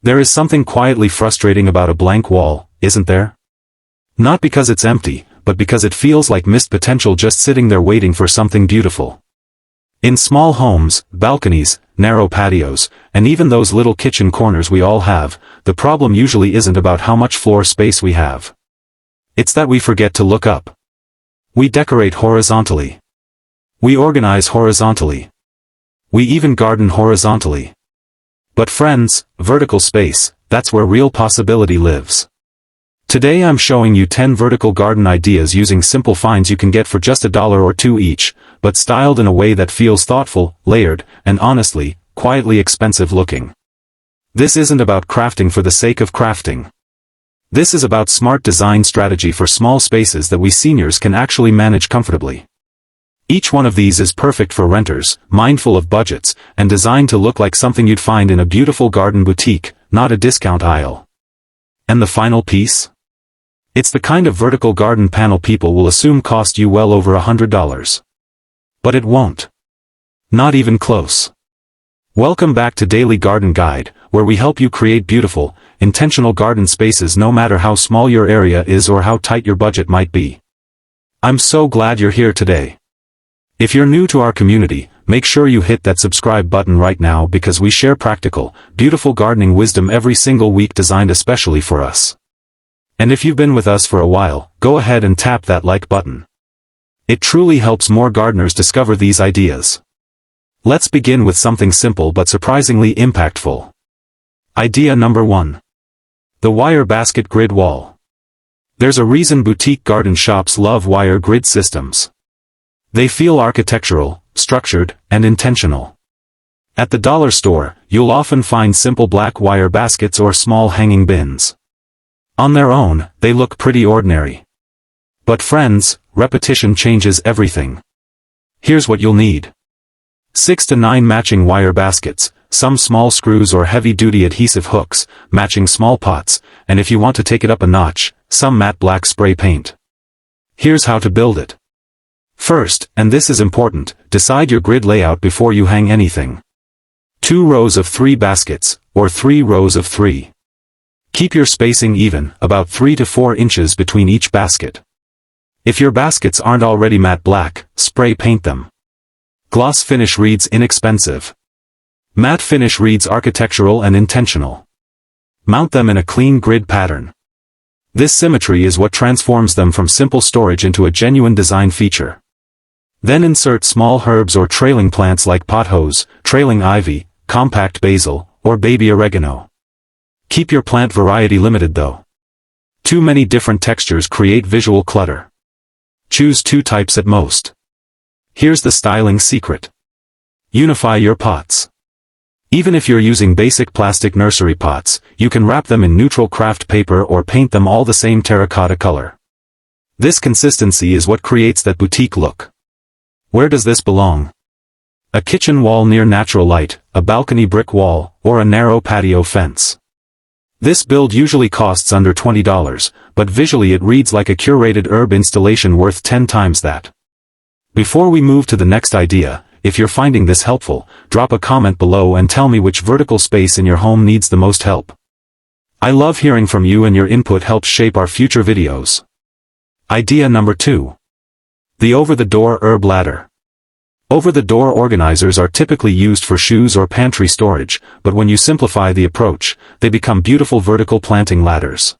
There is something quietly frustrating about a blank wall, isn't there? Not because it's empty, but because it feels like missed potential just sitting there waiting for something beautiful. In small homes, balconies, narrow patios, and even those little kitchen corners we all have, the problem usually isn't about how much floor space we have. It's that we forget to look up. We decorate horizontally. We organize horizontally. We even garden horizontally. But friends, vertical space, that's where real possibility lives. Today I'm showing you 10 vertical garden ideas using simple finds you can get for just $1 or $2 each, but styled in a way that feels thoughtful, layered, and honestly, quietly expensive looking. This isn't about crafting for the sake of crafting. This is about smart design strategy for small spaces that we seniors can actually manage comfortably. Each one of these is perfect for renters, mindful of budgets, and designed to look like something you'd find in a beautiful garden boutique, not a discount aisle. And the final piece? It's the kind of vertical garden panel people will assume cost you well over $100. But it won't. Not even close. Welcome back to Daily Garden Guide, where we help you create beautiful, intentional garden spaces no matter how small your area is or how tight your budget might be. I'm so glad you're here today. If you're new to our community, make sure you hit that subscribe button right now because we share practical, beautiful gardening wisdom every single week designed especially for us. And if you've been with us for a while, go ahead and tap that like button. It truly helps more gardeners discover these ideas. Let's begin with something simple but surprisingly impactful. Idea number 1. The wire basket grid wall. There's a reason boutique garden shops love wire grid systems. They feel architectural, structured, and intentional. At the dollar store, you'll often find simple black wire baskets or small hanging bins. On their own, they look pretty ordinary. But friends, repetition changes everything. Here's what you'll need. 6 to 9 matching wire baskets, some small screws or heavy-duty adhesive hooks, matching small pots, and if you want to take it up a notch, some matte black spray paint. Here's how to build it. First, and this is important, decide your grid layout before you hang anything. 2 rows of 3 baskets, or 3 rows of 3. Keep your spacing even, about 3 to 4 inches between each basket. If your baskets aren't already matte black, spray paint them. Gloss finish reads inexpensive. Matte finish reads architectural and intentional. Mount them in a clean grid pattern. This symmetry is what transforms them from simple storage into a genuine design feature. Then insert small herbs or trailing plants like pothos, trailing ivy, compact basil, or baby oregano. Keep your plant variety limited though. Too many different textures create visual clutter. Choose 2 types at most. Here's the styling secret. Unify your pots. Even if you're using basic plastic nursery pots, you can wrap them in neutral craft paper or paint them all the same terracotta color. This consistency is what creates that boutique look. Where does this belong? A kitchen wall near natural light, a balcony brick wall, or a narrow patio fence. This build usually costs under $20, but visually it reads like a curated herb installation worth 10 times that. Before we move to the next idea, if you're finding this helpful, drop a comment below and tell me which vertical space in your home needs the most help. I love hearing from you and your input helps shape our future videos. Idea number 2. The over-the-door herb ladder. Over-the-door organizers are typically used for shoes or pantry storage, but when you simplify the approach, they become beautiful vertical planting ladders.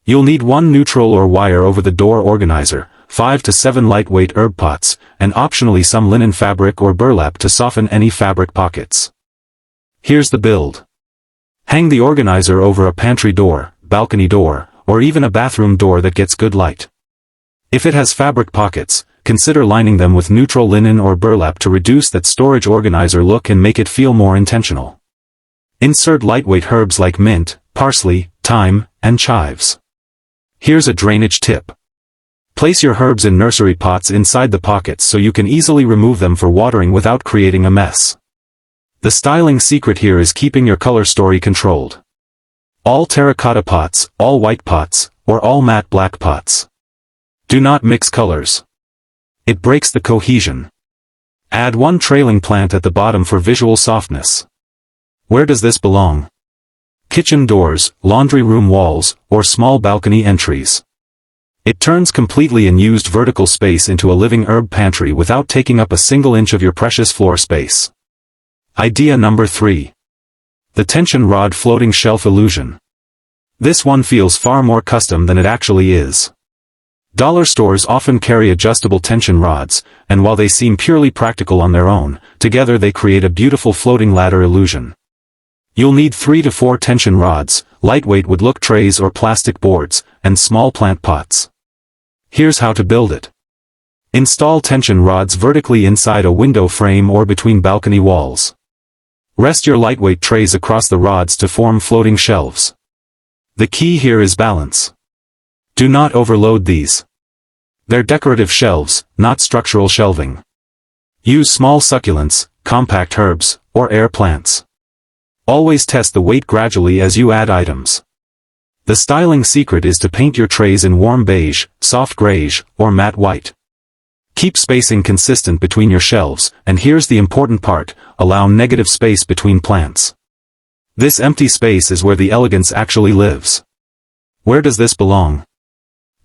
You'll need 1 neutral or wire over-the-door organizer, 5 to 7 lightweight herb pots, and optionally some linen fabric or burlap to soften any fabric pockets. Here's the build. Hang the organizer over a pantry door, balcony door, or even a bathroom door that gets good light. If it has fabric pockets, consider lining them with neutral linen or burlap to reduce that storage organizer look and make it feel more intentional. Insert lightweight herbs like mint, parsley, thyme, and chives. Here's a drainage tip. Place your herbs in nursery pots inside the pockets so you can easily remove them for watering without creating a mess. The styling secret here is keeping your color story controlled. All terracotta pots, all white pots, or all matte black pots. Do not mix colors. It breaks the cohesion. Add 1 trailing plant at the bottom for visual softness. Where does this belong? kitchen doors, laundry room walls, or small balcony entries. It turns completely unused vertical space into a living herb pantry without taking up a single inch of your precious floor space. Idea number 3. The tension rod floating shelf illusion. This one feels far more custom than it actually is. Dollar stores often carry adjustable tension rods, and while they seem purely practical on their own, together they create a beautiful floating ladder illusion. You'll need 3 to 4 tension rods, lightweight wood-look trays or plastic boards, and small plant pots. Here's how to build it. Install tension rods vertically inside a window frame or between balcony walls. Rest your lightweight trays across the rods to form floating shelves. The key here is balance. Do not overload these. They're decorative shelves, not structural shelving. Use small succulents, compact herbs, or air plants. Always test the weight gradually as you add items. The styling secret is to paint your trays in warm beige, soft grayish, or matte white. Keep spacing consistent between your shelves, and here's the important part, allow negative space between plants. This empty space is where the elegance actually lives. Where does this belong?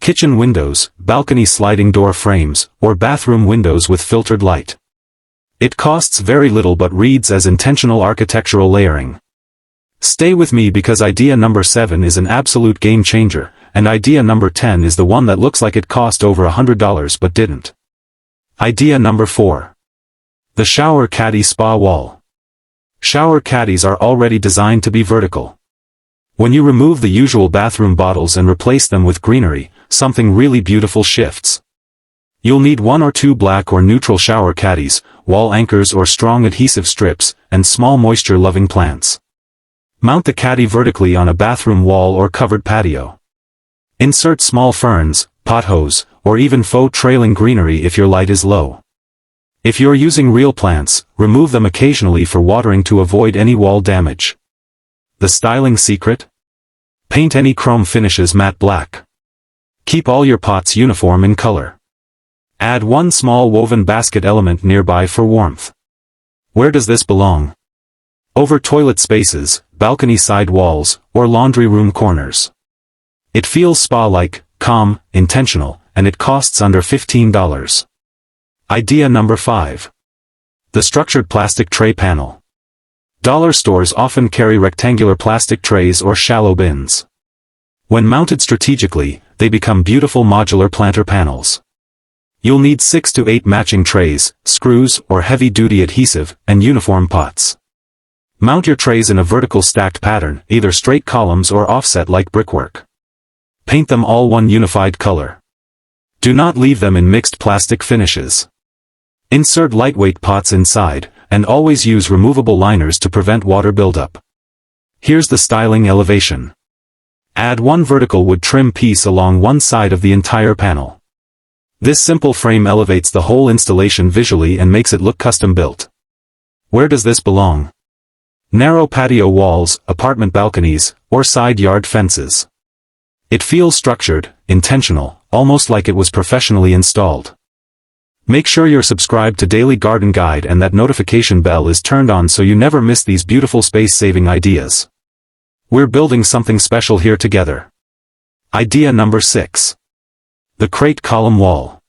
Kitchen windows, balcony sliding door frames, or bathroom windows with filtered light. It costs very little but reads as intentional architectural layering. Stay with me because idea number 7 is an absolute game changer, and idea number 10 is the one that looks like it cost over $100 but didn't. Idea number 4. The shower caddy spa wall. Shower caddies are already designed to be vertical. When you remove the usual bathroom bottles and replace them with greenery, something really beautiful shifts. You'll need 1 or 2 black or neutral shower caddies, wall anchors or strong adhesive strips, and small moisture-loving plants. Mount the caddy vertically on a bathroom wall or covered patio. Insert small ferns, pothoes, or even faux trailing greenery if your light is low. If you're using real plants, remove them occasionally for watering to avoid any wall damage. The styling secret? Paint any chrome finishes matte black. Keep all your pots uniform in color. Add 1 small woven basket element nearby for warmth. Where does this belong? Over toilet spaces, balcony side walls, or laundry room corners. It feels spa-like, calm, intentional, and it costs under $15. Idea number 5. The structured plastic tray panel. Dollar stores often carry rectangular plastic trays or shallow bins. When mounted strategically, they become beautiful modular planter panels. You'll need 6 to 8 matching trays, screws or heavy-duty adhesive, and uniform pots. Mount your trays in a vertical stacked pattern, either straight columns or offset like brickwork. Paint them all one unified color. Do not leave them in mixed plastic finishes. Insert lightweight pots inside, and always use removable liners to prevent water buildup. Here's the styling elevation. Add 1 vertical wood trim piece along one side of the entire panel. This simple frame elevates the whole installation visually and makes it look custom built. Where does this belong? Narrow patio walls, apartment balconies, or side yard fences. It feels structured, intentional, almost like it was professionally installed. Make sure you're subscribed to Daily Garden Guide and that notification bell is turned on so you never miss these beautiful space-saving ideas. We're building something special here together. Idea number 6. The crate column wall.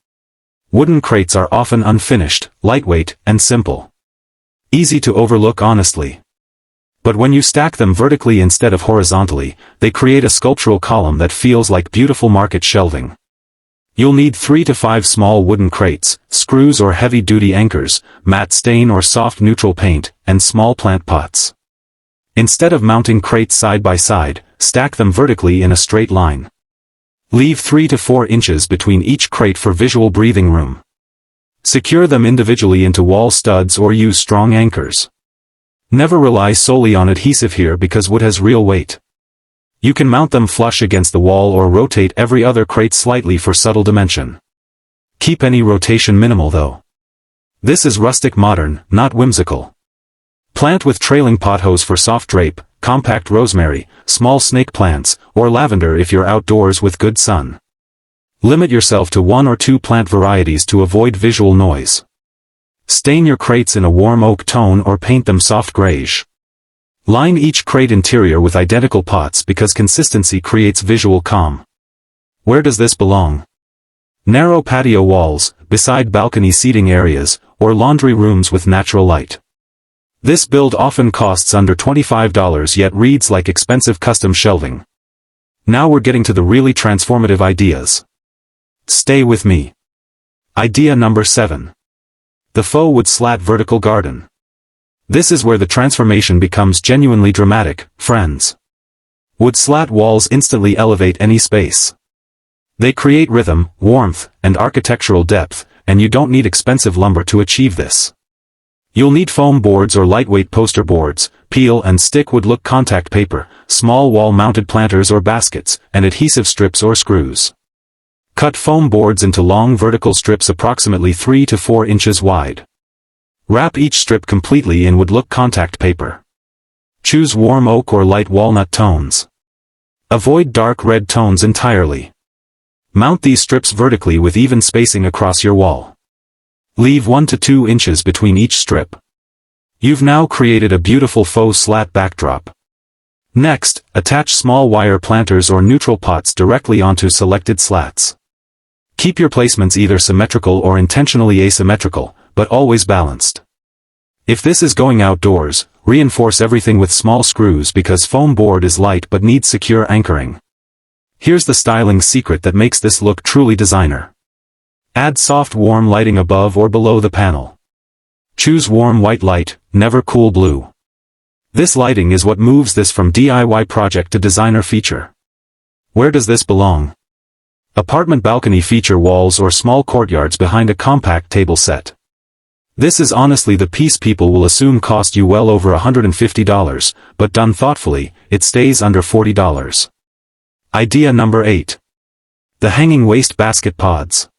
Wooden crates are often unfinished, lightweight, and simple. Easy to overlook honestly. But when you stack them vertically instead of horizontally, they create a sculptural column that feels like beautiful market shelving. You'll need 3 to 5 small wooden crates, screws or heavy-duty anchors, matte stain or soft neutral paint, and small plant pots. Instead of mounting crates side by side, stack them vertically in a straight line. Leave 3 to 4 inches between each crate for visual breathing room. Secure them individually into wall studs or use strong anchors. Never rely solely on adhesive here because wood has real weight. You can mount them flush against the wall or rotate every other crate slightly for subtle dimension. Keep any rotation minimal though. This is rustic modern, not whimsical. Plant with trailing pothoes for soft drape, compact rosemary, small snake plants, or lavender if you're outdoors with good sun. Limit yourself to 1 or 2 plant varieties to avoid visual noise. Stain your crates in a warm oak tone or paint them soft grayish. Line each crate interior with identical pots because consistency creates visual calm. Where does this belong? Narrow patio walls, beside balcony seating areas, or laundry rooms with natural light. This build often costs under $25 yet reads like expensive custom shelving. Now we're getting to the really transformative ideas. Stay with me. Idea number 7. The Faux wood slat vertical garden. This is where the transformation becomes genuinely dramatic, friends. Wood slat walls instantly elevate any space. They create rhythm, warmth, and architectural depth, and you don't need expensive lumber to achieve this. You'll need foam boards or lightweight poster boards, peel and stick wood look contact paper, small wall-mounted planters or baskets, and adhesive strips or screws. Cut foam boards into long vertical strips approximately 3 to 4 inches wide. Wrap each strip completely in wood look contact paper. Choose warm oak or light walnut tones. Avoid dark red tones entirely. Mount these strips vertically with even spacing across your wall. Leave 1 to 2 inches between each strip. You've now created a beautiful faux slat backdrop. Next, attach small wire planters or neutral pots directly onto selected slats. Keep your placements either symmetrical or intentionally asymmetrical, but always balanced. If this is going outdoors, reinforce everything with small screws because foam board is light but needs secure anchoring. Here's the styling secret that makes this look truly designer. Add soft warm lighting above or below the panel. Choose warm white light, never cool blue. This lighting is what moves this from DIY project to designer feature. Where does this belong? Apartment balcony feature walls or small courtyards behind a compact table set. This is honestly the piece people will assume cost you well over $150, but done thoughtfully, it stays under $40. Idea number 8. The hanging waste basket pods.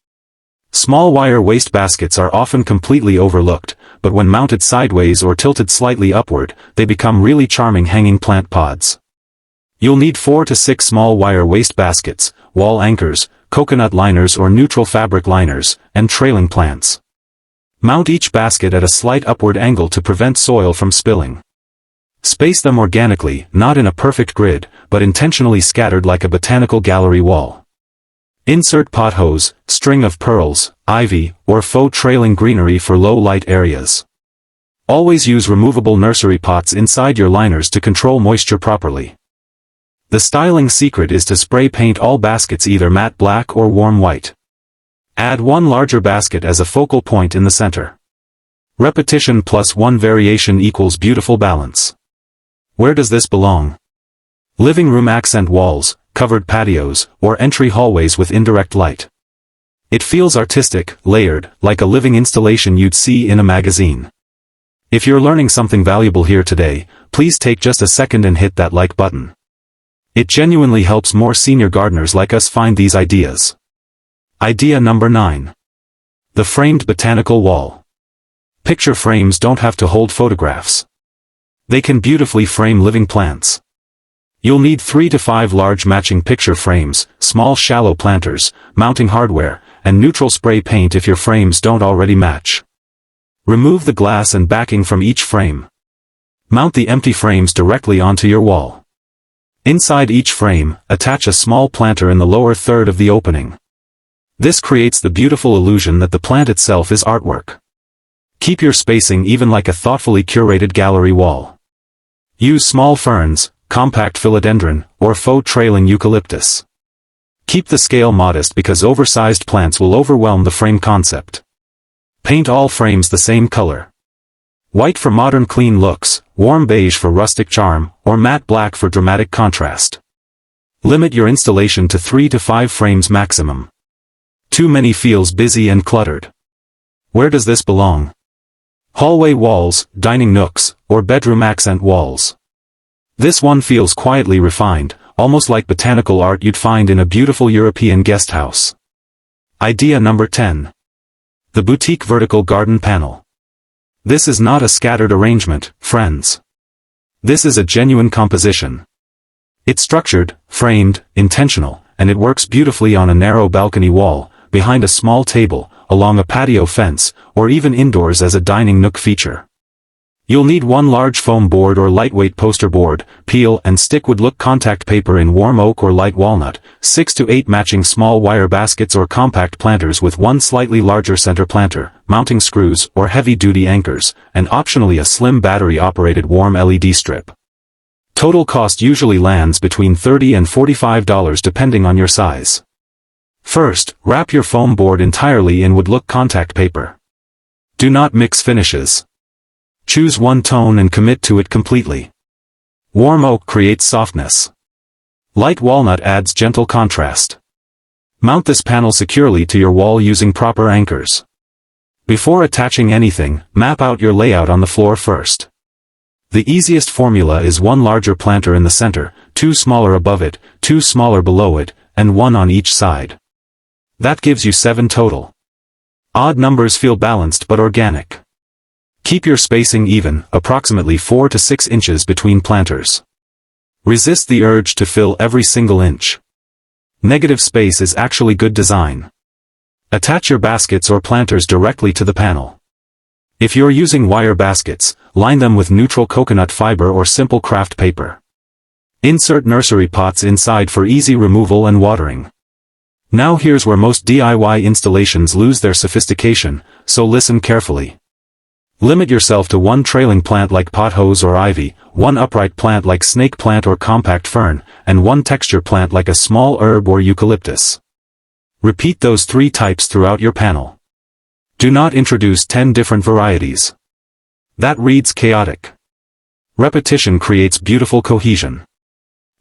Small wire waste baskets are often completely overlooked, but when mounted sideways or tilted slightly upward, they become really charming hanging plant pods. You'll need 4 to 6 small wire waste baskets, wall anchors, coconut liners or neutral fabric liners, and trailing plants. Mount each basket at a slight upward angle to prevent soil from spilling. Space them organically, not in a perfect grid, but intentionally scattered like a botanical gallery wall. Insert pot hose, string of pearls, ivy, or faux trailing greenery for low-light areas. Always use removable nursery pots inside your liners to control moisture properly. The styling secret is to spray paint all baskets either matte black or warm white. Add one larger basket as a focal point in the center. Repetition plus one variation equals beautiful balance. Where does this belong? Living room accent walls, covered patios, or entry hallways with indirect light. It feels artistic, layered, like a living installation you'd see in a magazine. If you're learning something valuable here today, please take just a second and hit that like button. It genuinely helps more senior gardeners like us find these ideas. Idea number 9. The framed botanical wall. Picture frames don't have to hold photographs. They can beautifully frame living plants. You'll need 3 to 5 large matching picture frames, small shallow planters, mounting hardware, and neutral spray paint if your frames don't already match. Remove the glass and backing from each frame. Mount the empty frames directly onto your wall. Inside each frame, attach a small planter in the lower third of the opening. This creates the beautiful illusion that the plant itself is artwork. Keep your spacing even like a thoughtfully curated gallery wall. Use small ferns, compact philodendron, or faux trailing eucalyptus. Keep the scale modest because oversized plants will overwhelm the frame concept. Paint all frames the same color. White for modern clean looks, warm beige for rustic charm, or matte black for dramatic contrast. Limit your installation to 3 to 5 frames maximum. Too many feels busy and cluttered. Where does this belong? Hallway walls, dining nooks, or bedroom accent walls. This one feels quietly refined, almost like botanical art you'd find in a beautiful European guest house. Idea number 10. The boutique vertical garden panel. This is not a scattered arrangement, friends. This is a genuine composition. It's structured, framed, intentional, and it works beautifully on a narrow balcony wall, behind a small table, along a patio fence, or even indoors as a dining nook feature. You'll need one large foam board or lightweight poster board, peel and stick wood look contact paper in warm oak or light walnut, 6 to 8 matching small wire baskets or compact planters with one slightly larger center planter, mounting screws or heavy-duty anchors, and optionally a slim battery-operated warm LED strip. Total cost usually lands between $30 and $45 depending on your size. First, wrap your foam board entirely in wood look contact paper. Do not mix finishes. Choose one tone and commit to it completely. Warm oak creates softness. Light walnut adds gentle contrast. Mount this panel securely to your wall using proper anchors. Before attaching anything, map out your layout on the floor first. The easiest formula is one larger planter in the center, two smaller above it, two smaller below it, and one on each side. That gives you 7 total. Odd numbers feel balanced but organic. Keep your spacing even, approximately 4 to 6 inches between planters. Resist the urge to fill every single inch. Negative space is actually good design. Attach your baskets or planters directly to the panel. If you're using wire baskets, line them with neutral coconut fiber or simple craft paper. Insert nursery pots inside for easy removal and watering. Now here's where most DIY installations lose their sophistication, so listen carefully. Limit yourself to one trailing plant like pothos or ivy, one upright plant like snake plant or compact fern, and one texture plant like a small herb or eucalyptus. Repeat those 3 types throughout your panel. Do not introduce 10 different varieties. That reads chaotic. Repetition creates beautiful cohesion.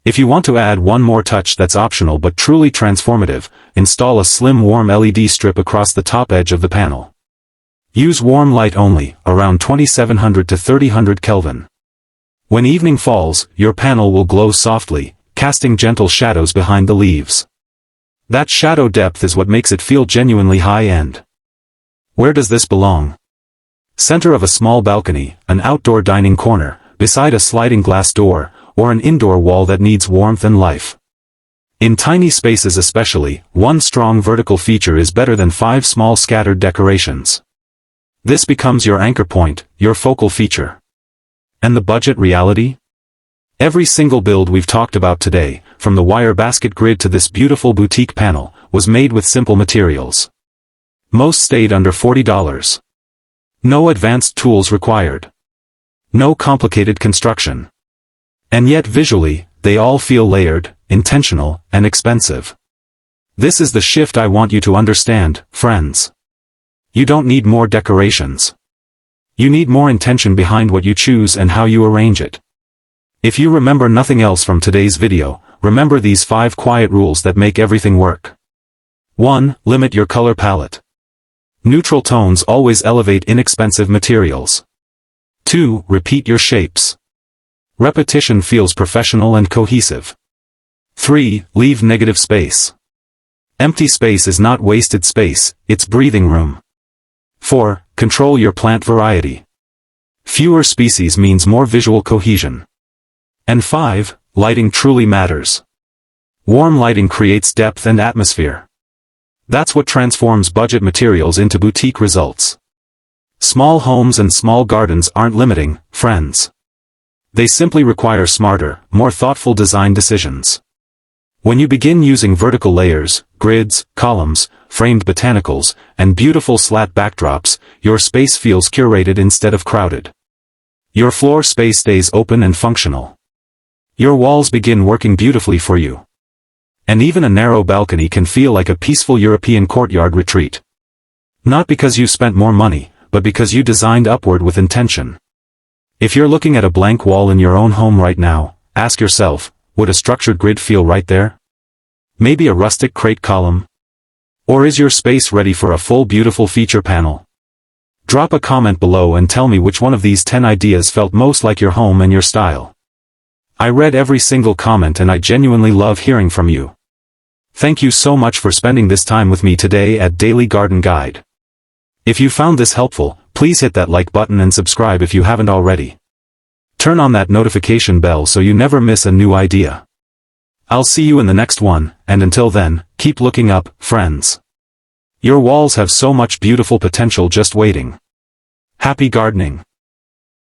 If you want to add one more touch that's optional but truly transformative, install a slim warm LED strip across the top edge of the panel. Use warm light only, around 2700 to 3000 Kelvin. When evening falls, your panel will glow softly, casting gentle shadows behind the leaves. That shadow depth is what makes it feel genuinely high-end. Where does this belong? Center of a small balcony, an outdoor dining corner, beside a sliding glass door, or an indoor wall that needs warmth and life. In tiny spaces especially, one strong vertical feature is better than 5 small scattered decorations. This becomes your anchor point, your focal feature. And the budget reality? Every single build we've talked about today, from the wire basket grid to this beautiful boutique panel, was made with simple materials. Most stayed under $40. No advanced tools required. No complicated construction. And yet visually, they all feel layered, intentional, and expensive. This is the shift I want you to understand, friends. You don't need more decorations. You need more intention behind what you choose and how you arrange it. If you remember nothing else from today's video, remember these 5 quiet rules that make everything work. 1. Limit your color palette. Neutral tones always elevate inexpensive materials. 2. Repeat your shapes. Repetition feels professional and cohesive. 3. Leave negative space. Empty space is not wasted space, it's breathing room. 4. Control your plant variety. Fewer species means more visual cohesion. And 5. Lighting truly matters. Warm lighting creates depth and atmosphere. That's what transforms budget materials into boutique results. Small homes and small gardens aren't limiting, friends. They simply require smarter, more thoughtful design decisions. When you begin using vertical layers, grids, columns, framed botanicals, and beautiful slat backdrops, your space feels curated instead of crowded. Your floor space stays open and functional. Your walls begin working beautifully for you. And even a narrow balcony can feel like a peaceful European courtyard retreat. Not because you spent more money, but because you designed upward with intention. If you're looking at a blank wall in your own home right now, ask yourself, would a structured grid feel right there? Maybe a rustic crate column? Or is your space ready for a full beautiful feature panel? Drop a comment below and tell me which one of these 10 ideas felt most like your home and your style. I read every single comment and I genuinely love hearing from you. Thank you so much for spending this time with me today at Daily Garden Guide. If you found this helpful, please hit that like button and subscribe if you haven't already. Turn on that notification bell so you never miss a new idea. I'll see you in the next one, and until then, keep looking up, friends. Your walls have so much beautiful potential just waiting. Happy gardening.